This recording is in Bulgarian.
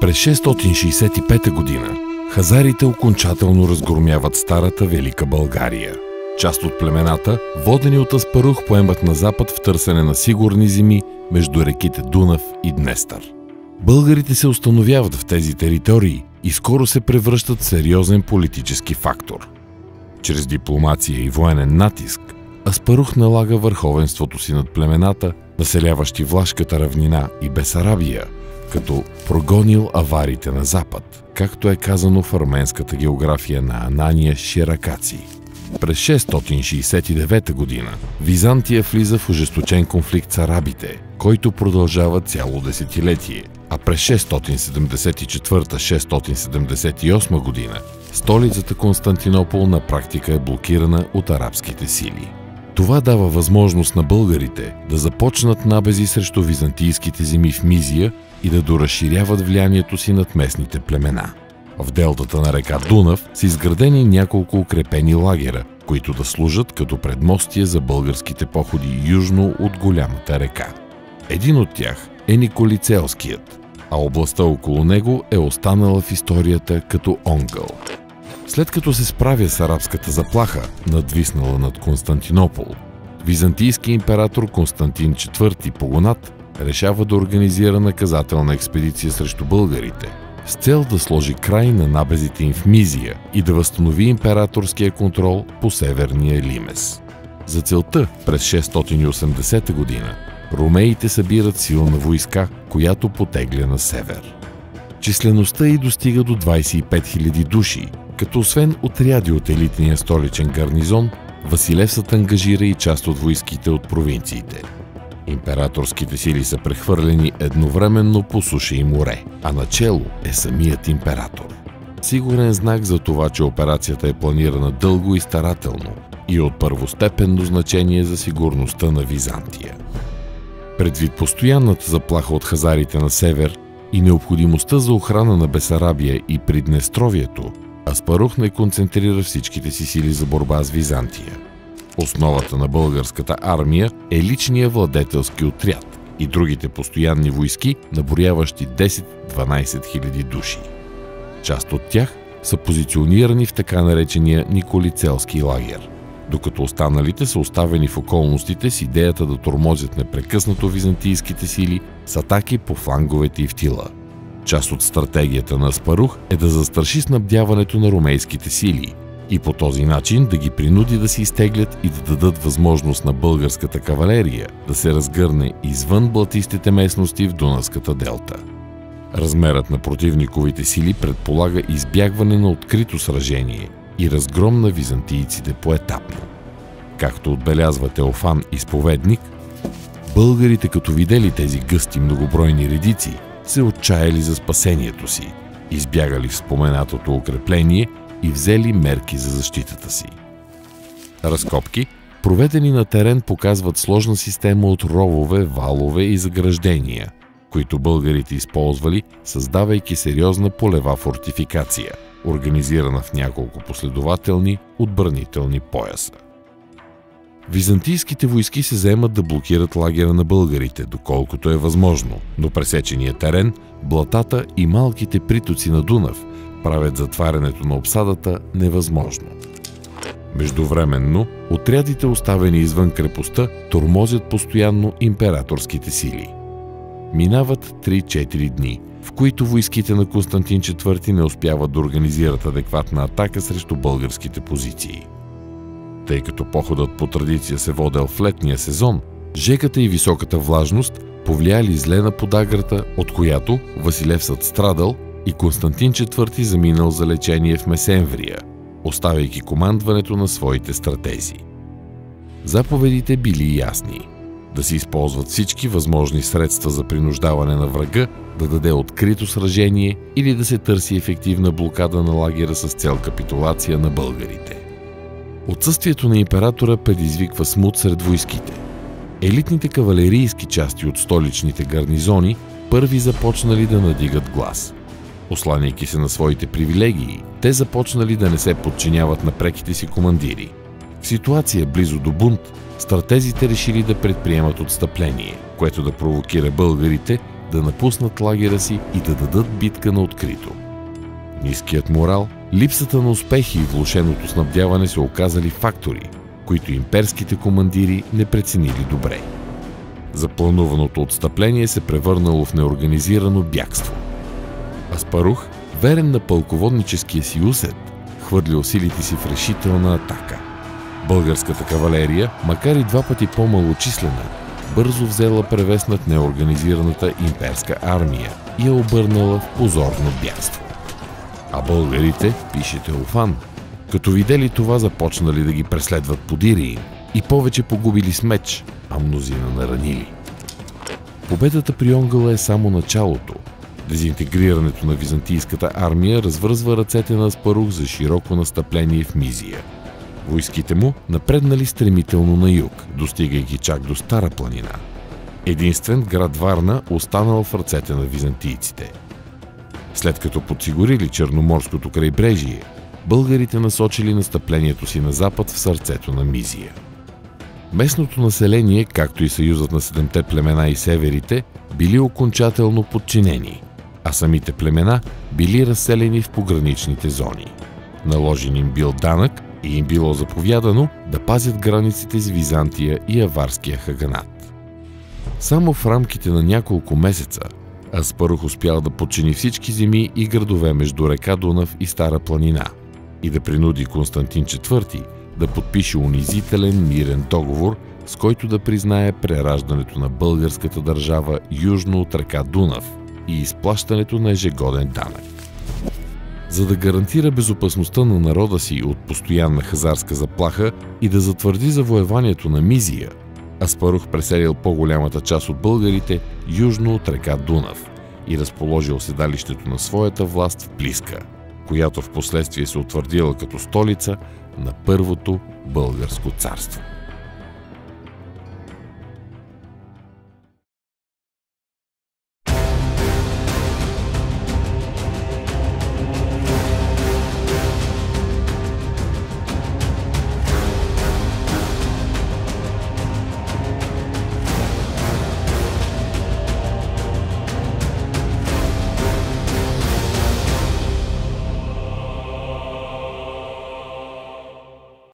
През 665 година хазарите окончателно разгромяват старата Велика България. Част от племената, водени от Аспарух, поемат на запад в търсене на сигурни земи между реките Дунав и Днестър. Българите се установяват в тези територии и скоро се превръщат в сериозен политически фактор. Чрез дипломация и военен натиск, Аспарух налага върховенството си над племената, населяващи Влашката равнина и Бесарабия, като прогонил аварите на запад, както е казано в арменската география на Анания Ширакаци. През 669 година Византия влиза в ожесточен конфликт с арабите, който продължава цяло десетилетие, а през 674-678 година столицата Константинопол на практика е блокирана от арабските сили. Това дава възможност на българите да започнат набези срещу византийските земи в Мизия и да доразширяват влиянието си над местните племена. В делтата на река Дунав са изградени няколко укрепени лагера, които да служат като предмостие за българските походи южно от голямата река. Един от тях е Николицелският, а областта около него е останала в историята като Онгъл. След като се справя с арабската заплаха, надвиснала над Константинопол, византийски император Константин IV Погонат решава да организира наказателна експедиция срещу българите, с цел да сложи край на набезите им в Мизия и да възстанови императорския контрол по северния Лимес. За целта през 680 година ромеите събират силна войска, която потегля на север. Числеността й достига до 25 000 души, като освен отряди от елитния столичен гарнизон, Василевсът ангажира и част от войските от провинциите. Императорските сили са прехвърлени едновременно по суша и море, а начело е самият император. Сигурен знак за това, че операцията е планирана дълго и старателно и от първостепенно значение за сигурността на Византия. Предвид постоянната заплаха от хазарите на север и необходимостта за охрана на Бесарабия и Приднестровието, Аспарух не концентрира всичките си сили за борба с Византия. Основата на българската армия е личния владетелски отряд и другите постоянни войски, наброяващи 10-12 хиляди души. Част от тях са позиционирани в така наречения Николицелски лагер, докато останалите са оставени в околностите с идеята да тормозят непрекъснато византийските сили с атаки по фланговете и в тила. Част от стратегията на Аспарух е да застраши снабдяването на ромейските сили и по този начин да ги принуди да се изтеглят и да дадат възможност на българската кавалерия да се разгърне извън блатистите местности в Дунавската делта. Размерът на противниковите сили предполага избягване на открито сражение и разгром на византийците поетапно. Както отбелязва Теофан Изповедник, българите, като видели тези гъсти многобройни редици, се отчаяли за спасението си, избягали в споменатото укрепление и взели мерки за защитата си. Разкопки, проведени на терен, показват сложна система от ровове, валове и заграждения, които българите използвали, създавайки сериозна полева фортификация, организирана в няколко последователни отбранителни пояса. Византийските войски се заемат да блокират лагера на българите, доколкото е възможно, но пресечения терен, блатата и малките притоци на Дунав правят затварянето на обсадата невъзможно. Междувременно, отрядите, оставени извън крепостта, тормозят постоянно императорските сили. Минават 3-4 дни, в които войските на Константин IV не успяват да организират адекватна атака срещу българските позиции. Тъй като походът по традиция се водел в летния сезон, жегата и високата влажност повлияли зле на подаграта, от която Василевсът страдал и Константин IV заминал за лечение в Месемврия, оставяйки командването на своите стратези. Заповедите били ясни – да се използват всички възможни средства за принуждаване на врага да даде открито сражение или да се търси ефективна блокада на лагера с цел капитулация на българите. Отсъствието на императора предизвиква смут сред войските. Елитните кавалерийски части от столичните гарнизони първи започнали да надигат глас. Осланяйки се на своите привилегии, те започнали да не се подчиняват на преките си командири. В ситуация близо до бунт, стратезите решили да предприемат отстъпление, което да провокира българите да напуснат лагера си и да дадат битка на открито. Ниският морал, липсата на успехи и влошеното снабдяване се оказали фактори, които имперските командири не преценили добре. Заплануваното отстъпление се превърнало в неорганизирано бягство. Аспарух, верен на пълководническия си усет, хвърлил силите си в решителна атака. Българската кавалерия, макар и 2 пъти по-малочислена, бързо взела превес над неорганизираната имперска армия и я обърнала в позорно бягство. А българите, пише Теофан, като видели това, започнали да ги преследват подири им и повече погубили с меч, а мнозина наранили. Победата при Онгъла е само началото. Дезинтегрирането на византийската армия развързва ръцете на Аспарух за широко настъпление в Мизия. Войските му напреднали стремително на юг, достигайки чак до Стара планина. Единствен град Варна останал в ръцете на византийците. След като подсигурили Черноморското крайбрежие, българите насочили настъплението си на запад в сърцето на Мизия. Местното население, както и съюзът на 7-те племена и северите, били окончателно подчинени, а самите племена били разселени в пограничните зони. Наложен им бил данък и им било заповядано да пазят границите с Византия и аварския хаганат. Само в рамките на няколко месеца Аспарух успял да подчини всички земи и градове между река Дунав и Стара планина и да принуди Константин IV да подпише унизителен мирен договор, с който да признае прераждането на българската държава южно от река Дунав и изплащането на ежегоден данък. За да гарантира безопасността на народа си от постоянна хазарска заплаха и да затвърди завоеванието на Мизия, Аспарух преселил по-голямата част от българите южно от река Дунав и разположил седалището на своята власт в Плиска, която в последствие се утвърдила като столица на Първото българско царство.